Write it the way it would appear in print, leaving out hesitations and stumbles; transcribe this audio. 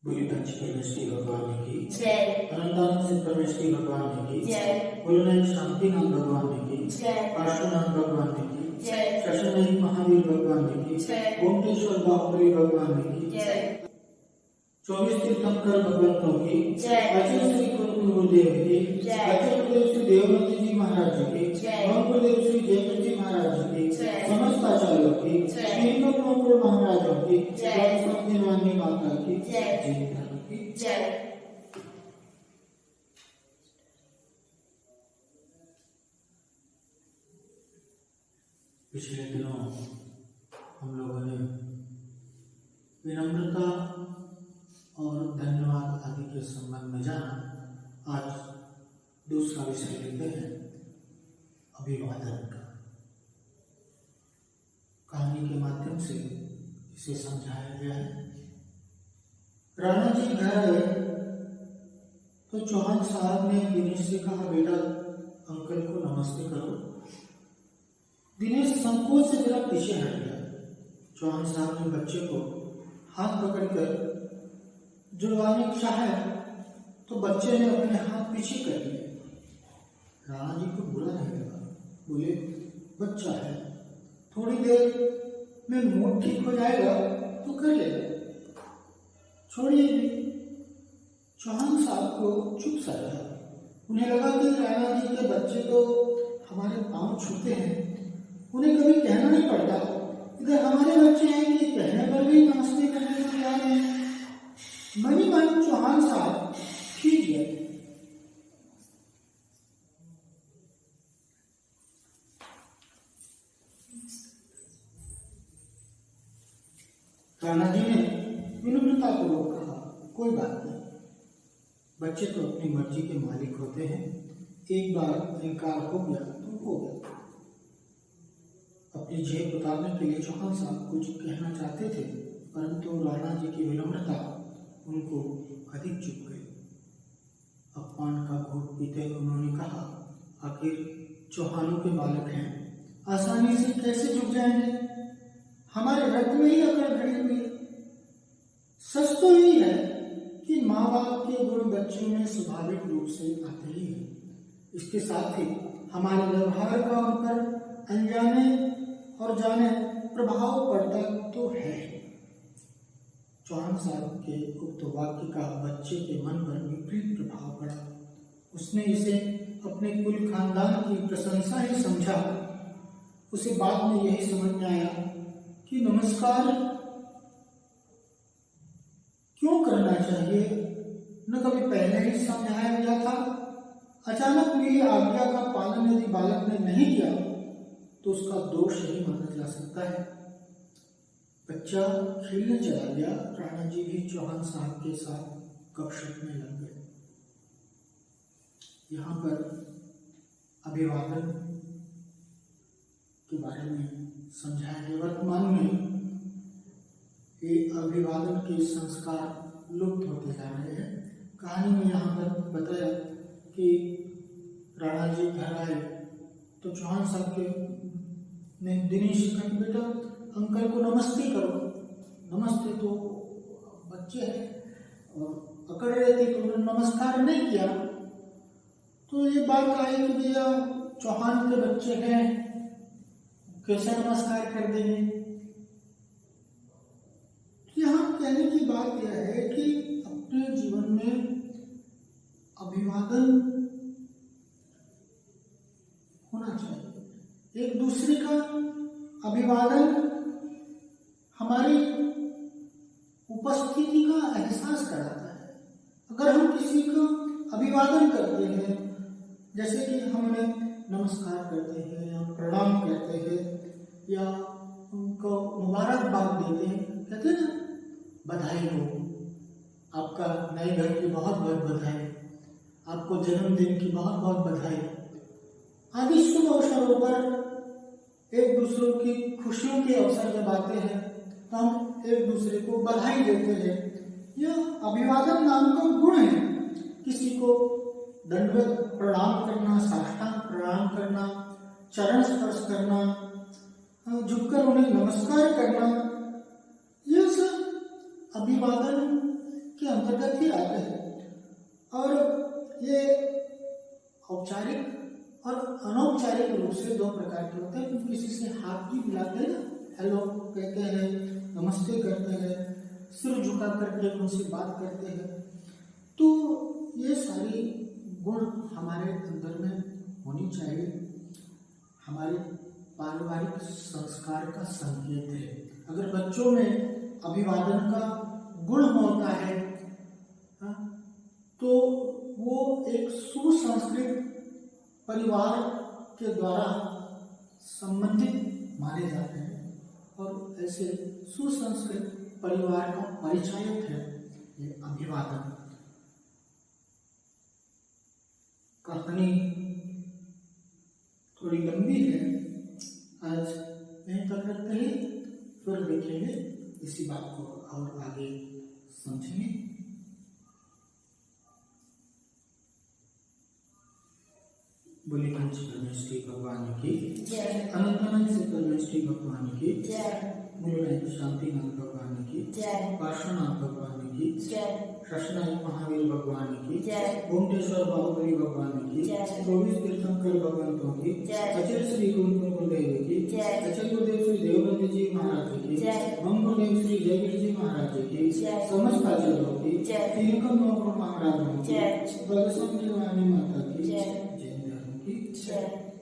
बोली पंच परमेश्वरी भगवान की जय। अनंतानंद से परमेश्वरी भगवान की जय। बोलनाथ शांतिनाथ भगवान की जय। पार्श्वनाथ भगवान की जय। शशनाथ महावीर भगवान की जय। गोमटेश्वर बाहुबली भगवान की जय। 24 तीर्थंकर भगवंतों की जय। आचार्य श्री गुरुदेव की जय। आचार्य गुरुदेव श्री देवमती जी महाराज जी की जय। गुरुदेव श्री जयपत जी महाराज जी की जय। समस्त आचार्यों की जय। श्री महाराजों की जय। स्वामी माता की जय। जय धर्म की जय। पिछले दिनों हम लोगों ने विनम्रता और धन्यवाद आदि के संबंध में जाना। आज दूसरा विषय लेते हैं अभिवादन का। कहानी के माध्यम से इसे समझाया गया है। राणा जी घर आए तो चौहान साहब ने दिनेश से कहा, बेटा अंकल को नमस्ते करो। दिनेश संकोच से जरा पीछे हट गया। चौहान साहब ने बच्चे को हाथ पकड़कर जुड़वाने चाहा तो बच्चे ने अपने हाथ पीछे कर लिए। राणा जी को बुरा नहीं लगा, बोले बच्चा है, थोड़ी देर में मूड ठीक हो जाएगा तो कर लेगा, छोड़िए भी। चौहान साहब को चुप सा रहा। उन्हें लगा कि राणा जी के बच्चे तो हमारे पांव छूते हैं, उन्हें कभी कहना नहीं पड़ता। इधर हमारे बच्चे हैं कि कहने पर भी नमस्ते करने को तैयार हैं। मनी मन चौहान साहब खींच गए। राणा जी ने विनम्रता पूर्वक कहा, कोई बात नहीं, बच्चे तो अपनी मर्जी के मालिक होते हैं, एक बार इनकार हो गया तो हो गया। अपनी जेब उतारने के लिए चौहान साहब कुछ कहना चाहते थे, परंतु राणा जी की विनम्रता उनको अधिक चुप गई। अपमान का घूंट पीते हुए उन्होंने कहा, आखिर चौहानों के बालक हैं, आसानी से कैसे चुप जाएंगे? हमारे रक्त में ही अकड़ घड़ी हुई। सच तो यही है कि माँ बाप के गुण बच्चों में स्वाभाविक रूप से आते ही है। इसके साथ ही हमारे व्यवहार का उन पर अनजाने और जाने प्रभाव पड़ता तो है। चौहान साहब के उक्त वाक्य का बच्चे के मन पर विपरीत प्रभाव पड़ा। उसने इसे अपने कुल खानदान की प्रशंसा ही समझा। उसे बाद में यही समझ में आया कि नमस्कार क्यों करना चाहिए, न कभी पहले ही समझाया गया था। अचानक मिली आज्ञा का पालन यदि बालक ने नहीं किया तो उसका दोष ही माना जा सकता है। बच्चा खेलने चला गया। राणा जी भी चौहान साहब के साथ गपशप में लग गए। यहाँ पर अभिवादन के बारे में समझाया गया। वर्तमान में ये अभिवादन के संस्कार लुप्त होते जा रहे हैं। कहानी में यहाँ पर बताया कि राणा जी घर आए तो चौहान साहब के ने दिनेश कहा, बेटा अंकल को नमस्ते करो। नमस्ते तो बच्चे हैं और अकड़ रहे थे तो उन्होंने नमस्कार नहीं किया। तो ये बात आई कि भैया चौहान के बच्चे हैं, कैसे नमस्कार कर देंगे? यहाँ कहने की बात यह है कि अपने जीवन में अभिवादन होना चाहिए। एक दूसरे का अभिवादन हमारी उपस्थिति का एहसास कराता है। अगर हम किसी को अभिवादन करते हैं, जैसे कि हम उन्हें नमस्कार करते हैं या प्रणाम करते हैं या उनको मुबारकबाद देते हैं, कहते हैं ना, बधाई हो, आपका नए घर की बहुत बहुत बधाई, आपको जन्मदिन की बहुत बहुत बधाई आदि शुभ अवसरों पर एक दूसरों की खुशियों के अवसर जब आते हैं तो हम एक दूसरे को बधाई देते हैं। यह अभिवादन नाम का गुण है। किसी को दंडवत प्रणाम करना, साष्टांग प्रणाम करना, चरण स्पर्श करना, झुककर उन्हें नमस्कार करना, यह सब अभिवादन के ये औपचारिक और अनौपचारिक रूप से दो प्रकार के होते हैं। किसी से हाथ भी मिलाते हैं, हेलो कहते हैं, नमस्ते करते हैं, सिर झुका करके उनसे बात करते हैं। तो ये सारी गुण हमारे अंदर में होनी चाहिए, हमारे पारिवारिक संस्कार का संकेत है। अगर बच्चों में अभिवादन का गुण होता है तो वो एक सुसंस्कृत परिवार के द्वारा संबंधित माने जाते हैं और ऐसे सुसंस्कृत परिवार का परिचायक है ये अभिवादन। कहानी थोड़ी लंबी है, आज यहीं तक रखते हैं, फिर देखेंगे इसी बात को और आगे समझेंगे। बोले पंच परमेश्वरी भगवान की जय, अनंतानंद से परमेश्वरी भगवान की जय, मूलनाथ शांतिनाथ भगवान की जय, पार्श्वनाथ भगवान की जय, शशनाथ महावीर भगवान की जय, ओमटेश्वर बाहुबली भगवान की जय, 24 तीर्थंकर भगवंतों की जय, अचल श्री गुरुदेव की जय, अचल गुरुदेव श्री देवनंद जी महाराज की जय, हम गुरुदेव श्री जयवीर जी महाराज की जय, समस्त आचार्यों की जय, तिलकम महाराज की जय, बलसम देवानी माता की जय, जय।